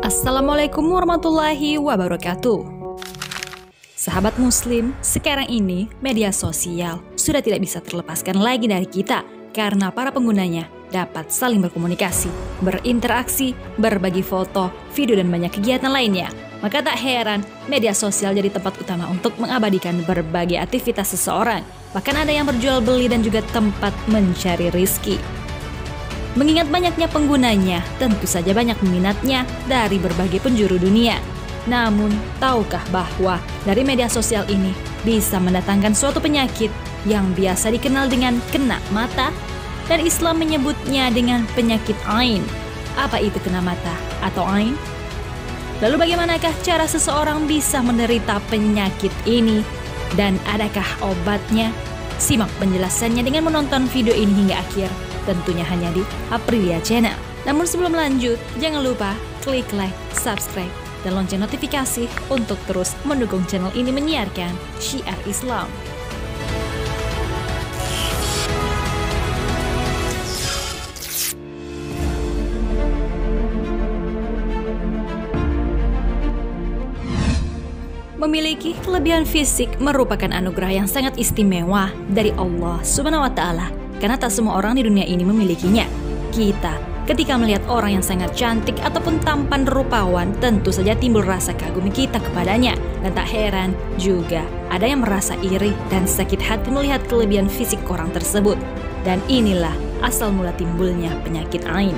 Assalamualaikum warahmatullahi wabarakatuh. Sahabat muslim, sekarang ini media sosial sudah tidak bisa terlepaskan lagi dari kita karena para penggunanya dapat saling berkomunikasi, berinteraksi, berbagi foto, video dan banyak kegiatan lainnya. Maka tak heran media sosial jadi tempat utama untuk mengabadikan berbagai aktivitas seseorang. Bahkan ada yang berjual beli dan juga tempat mencari rizki. Mengingat banyaknya penggunanya, tentu saja banyak minatnya dari berbagai penjuru dunia. Namun, tahukah bahwa dari media sosial ini bisa mendatangkan suatu penyakit yang biasa dikenal dengan kena mata? Dan Islam menyebutnya dengan penyakit ain. Apa itu kena mata atau ain? Lalu bagaimanakah cara seseorang bisa menderita penyakit ini? Dan adakah obatnya? Simak penjelasannya dengan menonton video ini hingga akhir. Tentunya hanya di Aprilia Channel. Namun sebelum lanjut, jangan lupa klik like, subscribe, dan lonceng notifikasi untuk terus mendukung channel ini menyiarkan syiar Islam. Memiliki kelebihan fisik merupakan anugerah yang sangat istimewa dari Allah Subhanahu wa Ta'ala. Karena tak semua orang di dunia ini memilikinya. Kita, ketika melihat orang yang sangat cantik ataupun tampan rupawan, tentu saja timbul rasa kagum kita kepadanya. Dan tak heran juga ada yang merasa iri dan sakit hati melihat kelebihan fisik orang tersebut. Dan inilah asal mula timbulnya penyakit ain.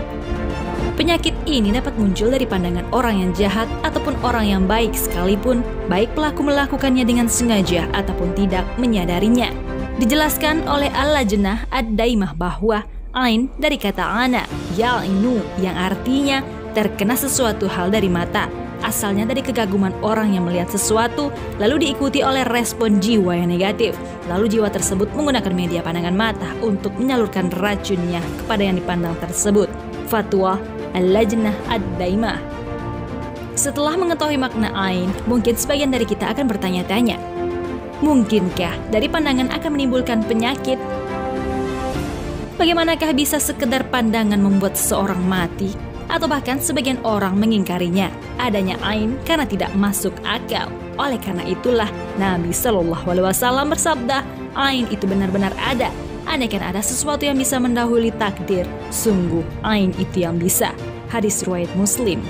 Penyakit ini dapat muncul dari pandangan orang yang jahat ataupun orang yang baik sekalipun, baik pelaku melakukannya dengan sengaja ataupun tidak menyadarinya. Dijelaskan oleh Al-Lajnah Ad-Daimah bahwa ain dari kata ana, ya'inu, yang artinya terkena sesuatu hal dari mata. Asalnya dari kegaguman orang yang melihat sesuatu, lalu diikuti oleh respon jiwa yang negatif. Lalu jiwa tersebut menggunakan media pandangan mata untuk menyalurkan racunnya kepada yang dipandang tersebut. Fatwa Al-Lajnah Ad-Daimah. Setelah mengetahui makna ain, mungkin sebagian dari kita akan bertanya-tanya, mungkinkah dari pandangan akan menimbulkan penyakit? Bagaimanakah bisa sekedar pandangan membuat seseorang mati? Atau bahkan sebagian orang mengingkarinya adanya ain karena tidak masuk akal. Oleh karena itulah Nabi Shallallahu Alaihi Wasallam bersabda, ain itu benar-benar ada. Andaikan ada sesuatu yang bisa mendahului takdir, sungguh ain itu yang bisa. Hadis riwayat Muslim.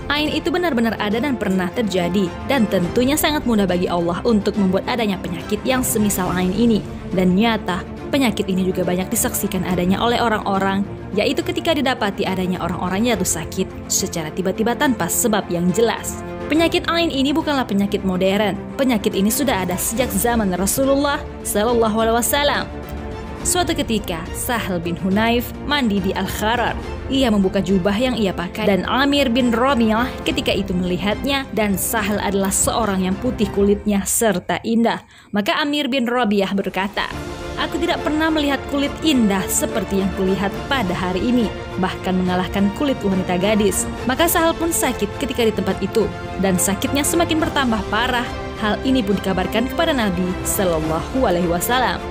Ain itu benar-benar ada dan pernah terjadi, dan tentunya sangat mudah bagi Allah untuk membuat adanya penyakit yang semisal ain ini. Dan nyata, penyakit ini juga banyak disaksikan adanya oleh orang-orang, yaitu ketika didapati adanya orang-orang jatuh sakit secara tiba-tiba tanpa sebab yang jelas. Penyakit ain ini bukanlah penyakit modern. Penyakit ini sudah ada sejak zaman Rasulullah Sallallahu Alaihi Wasallam. Suatu ketika, Sahal bin Hunayf mandi di Al-Kharar. Ia membuka jubah yang ia pakai dan Amir bin Rabi'ah ketika itu melihatnya, dan Sahal adalah seorang yang putih kulitnya serta indah. Maka Amir bin Rabi'ah berkata, "Aku tidak pernah melihat kulit indah seperti yang kulihat pada hari ini, bahkan mengalahkan kulit wanita gadis." Maka Sahal pun sakit ketika di tempat itu, dan sakitnya semakin bertambah parah. Hal ini pun dikabarkan kepada Nabi Sallallahu Alaihi Wasallam.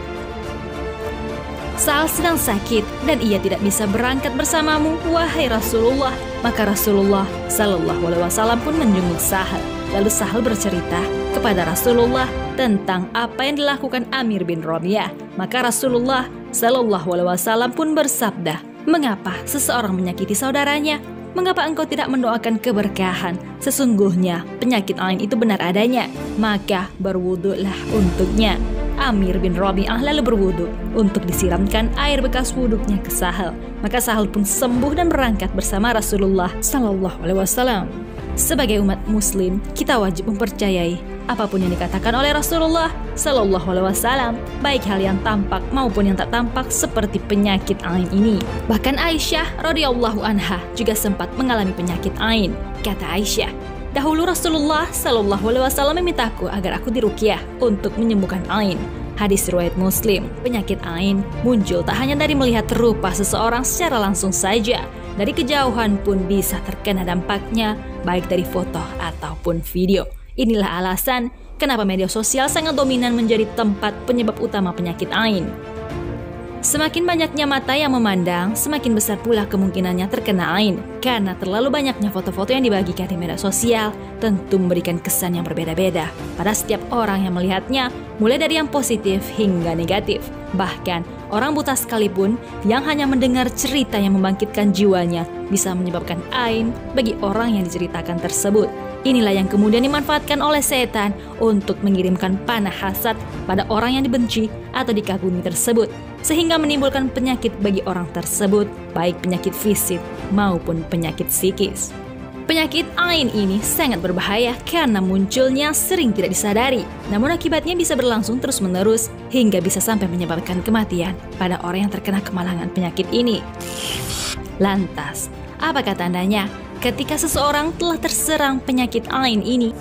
Sahal sedang sakit dan ia tidak bisa berangkat bersamamu, wahai Rasulullah. Maka Rasulullah Sallallahu Alaihi Wasallam pun menjenguk Sahal. Lalu Sahal bercerita kepada Rasulullah tentang apa yang dilakukan Amir bin Rabi'ah. Maka Rasulullah Sallallahu Alaihi Wasallam pun bersabda, "Mengapa seseorang menyakiti saudaranya? Mengapa engkau tidak mendoakan keberkahan? Sesungguhnya penyakit ain itu benar adanya, maka berwudulah untuknya." Amir bin Rabi'ah lalu berwudu untuk disiramkan air bekas wuduknya ke Sahal. Maka Sahal pun sembuh dan berangkat bersama Rasulullah Sallallahu Alaihi Wasallam. Sebagai umat muslim, kita wajib mempercayai apapun yang dikatakan oleh Rasulullah Sallallahu Alaihi Wasallam, baik hal yang tampak maupun yang tak tampak seperti penyakit ain ini. Bahkan Aisyah radhiyallahu anha juga sempat mengalami penyakit ain. Kata Aisyah, "Dahulu Rasulullah Sallallahu Alaihi Wasallam memintaku agar aku diruqyah untuk menyembuhkan ain." Hadis riwayat Muslim. Penyakit ain muncul tak hanya dari melihat rupa seseorang secara langsung saja, dari kejauhan pun bisa terkena dampaknya, baik dari foto ataupun video. Inilah alasan kenapa media sosial sangat dominan menjadi tempat penyebab utama penyakit ain. Semakin banyaknya mata yang memandang, semakin besar pula kemungkinannya terkena ain. Karena terlalu banyaknya foto-foto yang dibagikan di media sosial, tentu memberikan kesan yang berbeda-beda pada setiap orang yang melihatnya, mulai dari yang positif hingga negatif. Bahkan, orang buta sekalipun yang hanya mendengar cerita yang membangkitkan jiwanya bisa menyebabkan ain bagi orang yang diceritakan tersebut. Inilah yang kemudian dimanfaatkan oleh setan untuk mengirimkan panah hasad pada orang yang dibenci atau dikagumi tersebut, sehingga menimbulkan penyakit bagi orang tersebut, baik penyakit fisik maupun penyakit psikis. Penyakit ain ini sangat berbahaya karena munculnya sering tidak disadari, namun akibatnya bisa berlangsung terus-menerus hingga bisa sampai menyebabkan kematian pada orang yang terkena kemalangan penyakit ini. Lantas, apakah tandanya ketika seseorang telah terserang penyakit ain ini?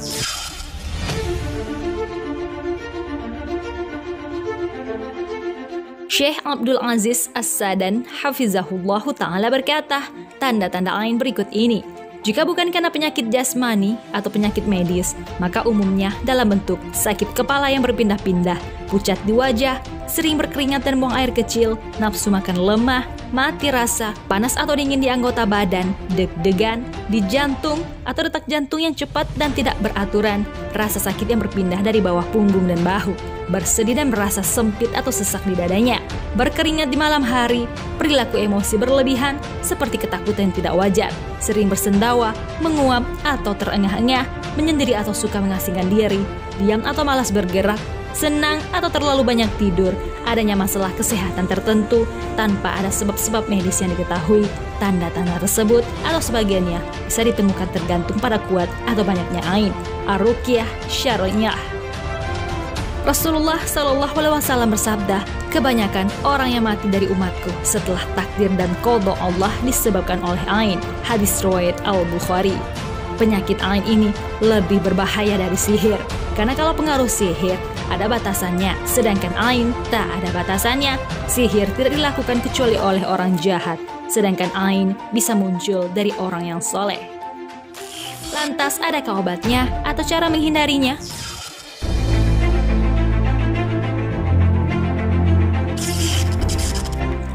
Syekh Abdul Aziz As-Sadan Hafizahullahu Ta'ala berkata, tanda-tanda ain berikut ini. Jika bukan karena penyakit jasmani atau penyakit medis, maka umumnya dalam bentuk sakit kepala yang berpindah-pindah, pucat di wajah, sering berkeringat dan buang air kecil, nafsu makan lemah, mati rasa, panas atau dingin di anggota badan, deg-degan, di jantung atau detak jantung yang cepat dan tidak beraturan, rasa sakit yang berpindah dari bawah punggung dan bahu, bersedih dan merasa sempit atau sesak di dadanya, berkeringat di malam hari, perilaku emosi berlebihan seperti ketakutan yang tidak wajar, sering bersendawa, menguap atau terengah-engah, menyendiri atau suka mengasingkan diri, diam atau malas bergerak, senang atau terlalu banyak tidur, adanya masalah kesehatan tertentu tanpa ada sebab-sebab medis yang diketahui. Tanda-tanda tersebut atau sebagiannya bisa ditemukan tergantung pada kuat atau banyaknya ain. Ar-Ruqyah Syar'iyyah. Rasulullah SAW bersabda, kebanyakan orang yang mati dari umatku setelah takdir dan qada Allah disebabkan oleh ain. Hadis riwayat Al-Bukhari. Penyakit ain ini lebih berbahaya dari sihir, karena kalau pengaruh sihir ada batasannya, sedangkan ain tak ada batasannya. Sihir tidak dilakukan kecuali oleh orang jahat, sedangkan ain bisa muncul dari orang yang soleh. Lantas adakah obatnya atau cara menghindarinya?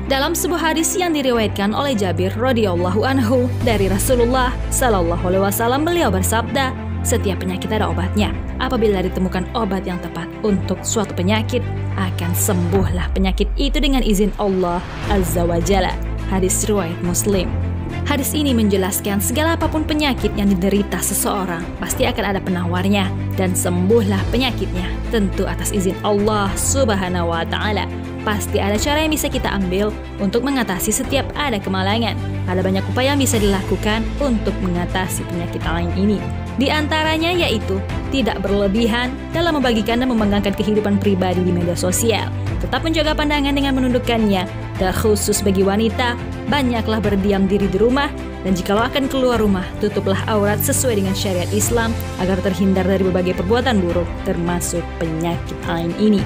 Dalam sebuah hadis yang diriwayatkan oleh Jabir radhiyallahu anhu dari Rasulullah SAW, beliau bersabda, setiap penyakit ada obatnya. Apabila ditemukan obat yang tepat untuk suatu penyakit, akan sembuhlah penyakit itu dengan izin Allah Azza wa Jalla. Hadis riwayat Muslim. Hadis ini menjelaskan segala apapun penyakit yang diderita seseorang, pasti akan ada penawarnya, dan sembuhlah penyakitnya, tentu atas izin Allah Subhanahu wa Ta'ala. Pasti ada cara yang bisa kita ambil untuk mengatasi setiap ada kemalangan. Ada banyak upaya yang bisa dilakukan untuk mengatasi penyakit ain ini. Di antaranya yaitu tidak berlebihan dalam membagikan dan membanggakan kehidupan pribadi di media sosial. Tetap menjaga pandangan dengan menundukkannya. Terkhusus bagi wanita, banyaklah berdiam diri di rumah. Dan jikalau akan keluar rumah, tutuplah aurat sesuai dengan syariat Islam agar terhindar dari berbagai perbuatan buruk, termasuk penyakit ain ini.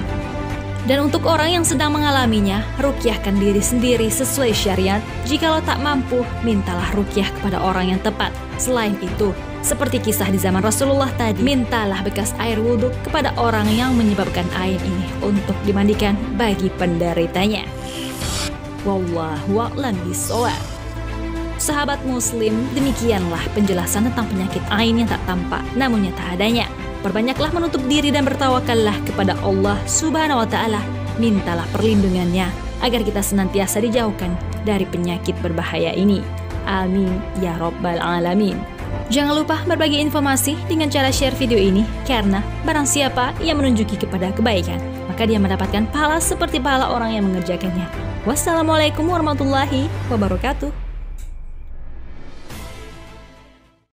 Dan untuk orang yang sedang mengalaminya, ruqyahkan diri sendiri sesuai syariat. Jikalau tak mampu, mintalah ruqyah kepada orang yang tepat. Selain itu, seperti kisah di zaman Rasulullah tadi, mintalah bekas air wudhu kepada orang yang menyebabkan ain ini untuk dimandikan bagi penderitanya. Wallahu a'lam bishawab. Sahabat muslim, demikianlah penjelasan tentang penyakit ain yang tak tampak namun nyata adanya. Perbanyaklah menutup diri dan bertawakallah kepada Allah Subhanahu wa Ta'ala. Mintalah perlindungannya agar kita senantiasa dijauhkan dari penyakit berbahaya ini. Amin ya Rabbal Alamin. Jangan lupa berbagi informasi dengan cara share video ini, karena barang siapa yang menunjuki kepada kebaikan, maka dia mendapatkan pahala seperti pahala orang yang mengerjakannya. Wassalamualaikum warahmatullahi wabarakatuh.